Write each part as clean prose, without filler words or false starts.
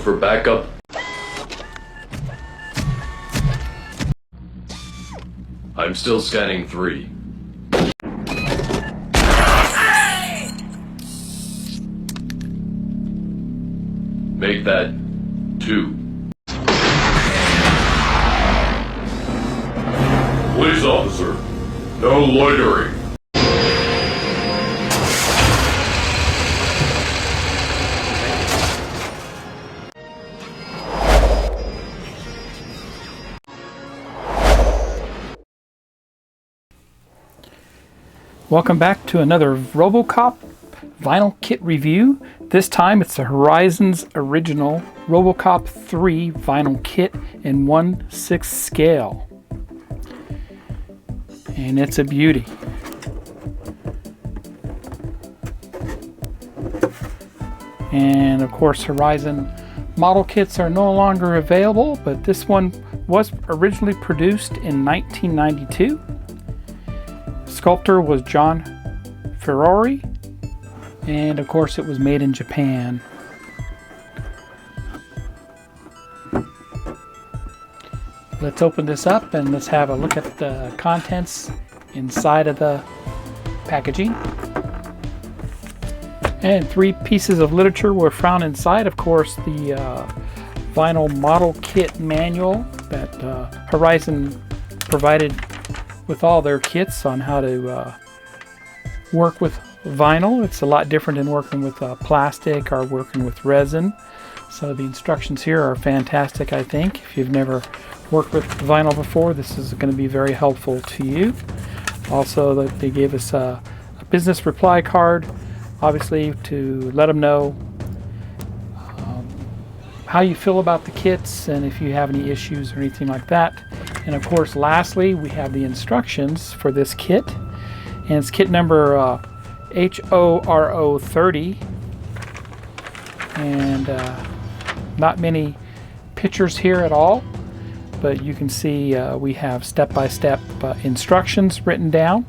for backup. I'm still scanning 3. Make that 2. Police officer, no loitering. Welcome back to another RoboCop vinyl kit review. This time it's the Horizon's original RoboCop 3 vinyl kit in 1/6 scale. And it's a beauty. And of course Horizon model kits are no longer available, but this one was originally produced in 1992. Sculptor was John Ferrer, and of course it was made in Japan. Let's open this up and let's have a look at the contents inside of the packaging. And 3 pieces of literature were found inside. Of course, the vinyl model kit manual that Horizon provided with all their kits on how to work with vinyl. It's a lot different than working with plastic or working with resin. So the instructions here are fantastic, I think. If you've never worked with vinyl before, this is going to be very helpful to you. Also, they gave us a business reply card, obviously, to let them know how you feel about the kits and if you have any issues or anything like that. And of course, lastly, we have the instructions for this kit, and it's kit number HORO30, and not many pictures here at all, but you can see we have step-by-step instructions written down.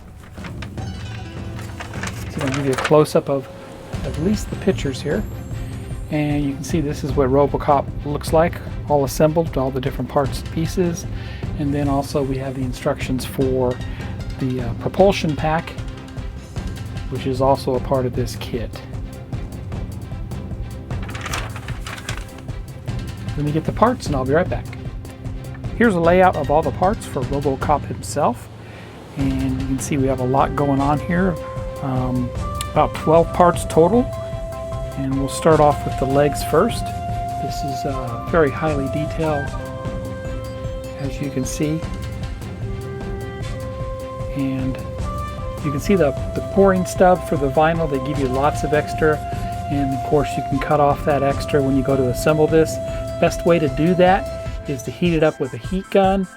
So I'm going to give you a close-up of at least the pictures here, and you can see this is what RoboCop looks like, all assembled, all the different parts and pieces. And then also we have the instructions for the propulsion pack, which is also a part of this kit. Let me get the parts and I'll be right back. Here's a layout of all the parts for RoboCop himself, and you can see we have a lot going on here, about 12 parts total. And we'll start off with the legs first. This is very highly detailed, as you can see, and you can see the pouring stub for the vinyl. They give you lots of extra, and of course you can cut off that extra when you go to assemble this. Best way to do that is to heat it up with a heat gun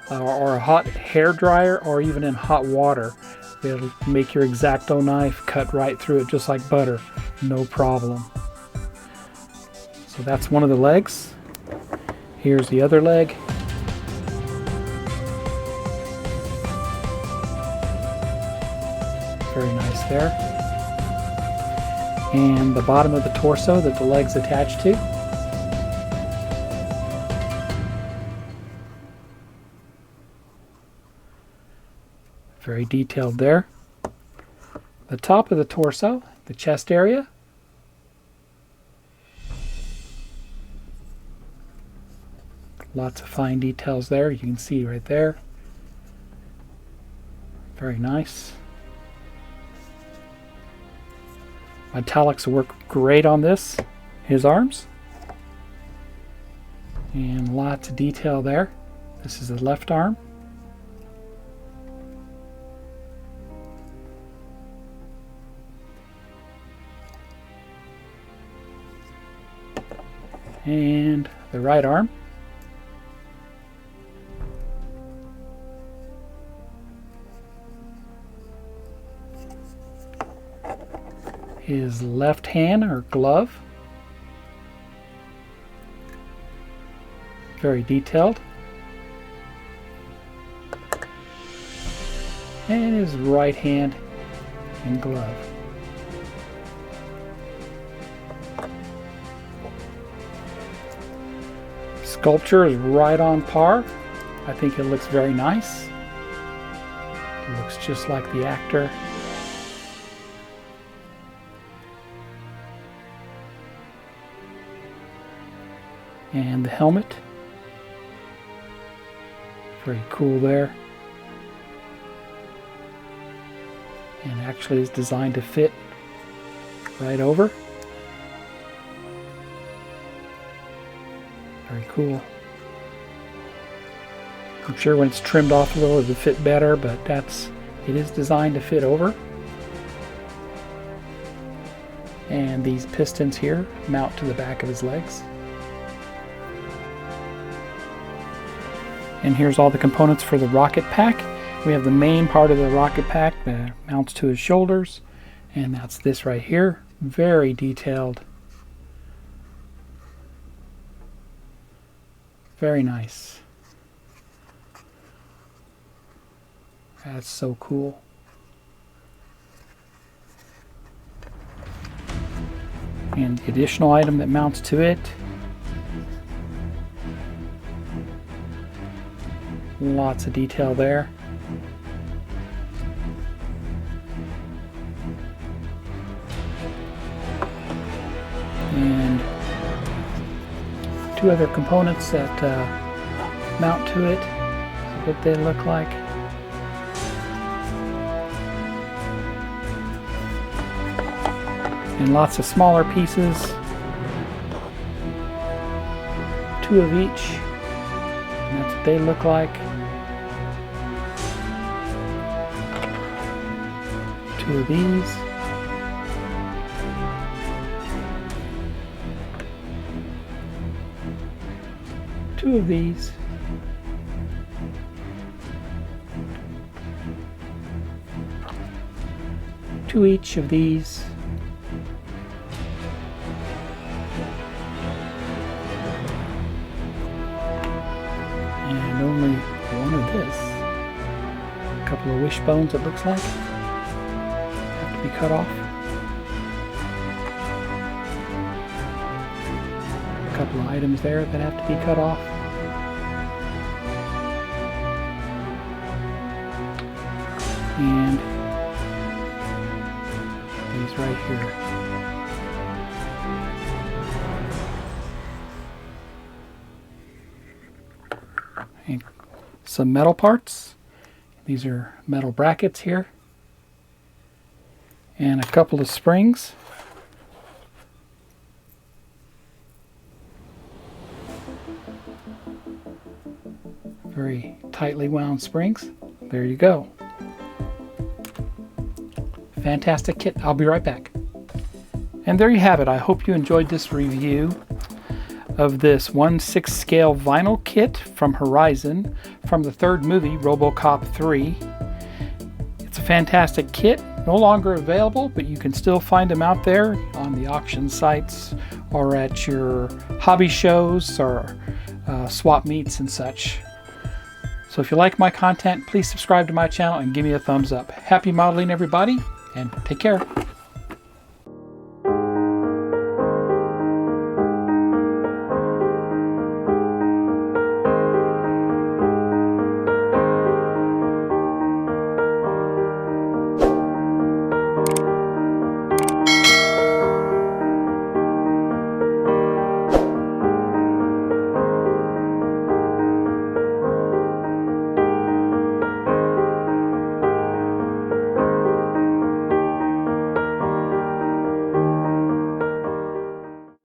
or a hot hair dryer, or even in hot water. It'll make your X-Acto knife cut right through it just like butter, no problem. So that's one of the legs. Here's the other leg. Very nice there. And the bottom of the torso that the leg's attached to. Very detailed there. The top of the torso, the chest area. Lots of fine details there, you can see right there. Very nice. Metallics work great on this. His arms. And lots of detail there. This is the left arm. And the right arm. His left hand or glove. Very detailed. And his right hand and glove. sculpture is right on par. I think it looks very nice. It looks just like the actor. And the helmet. Very cool there. And actually is designed to fit right over. Very cool. I'm sure when it's trimmed off a little it'll fit better, but it is designed to fit over. And these pistons here mount to the back of his legs. And here's all the components for the rocket pack. We have the main part of the rocket pack that mounts to his shoulders, and that's this right here. Very detailed. Very nice. That's so cool. And the additional item that mounts to it. Lots of detail there. And two other components that mount to it. What they look like. And lots of smaller pieces. Two of each. And that's what they look like. Two of these. Two of these. Two each of these. And only one of this. A couple of wishbones, it looks like, have to be cut off. A couple of items there that have to be cut off. And these right here. And some metal parts. These are metal brackets here. And a couple of springs. Very tightly wound springs. There you go. Fantastic kit. I'll be right back. And there you have it. I hope you enjoyed this review of this 1/6 scale vinyl kit from Horizon from the third movie, RoboCop 3. It's a fantastic kit. No longer available, but you can still find them out there on the auction sites or at your hobby shows or swap meets and such. So if you like my content, please subscribe to my channel and give me a thumbs up. Happy modeling, everybody, and take care.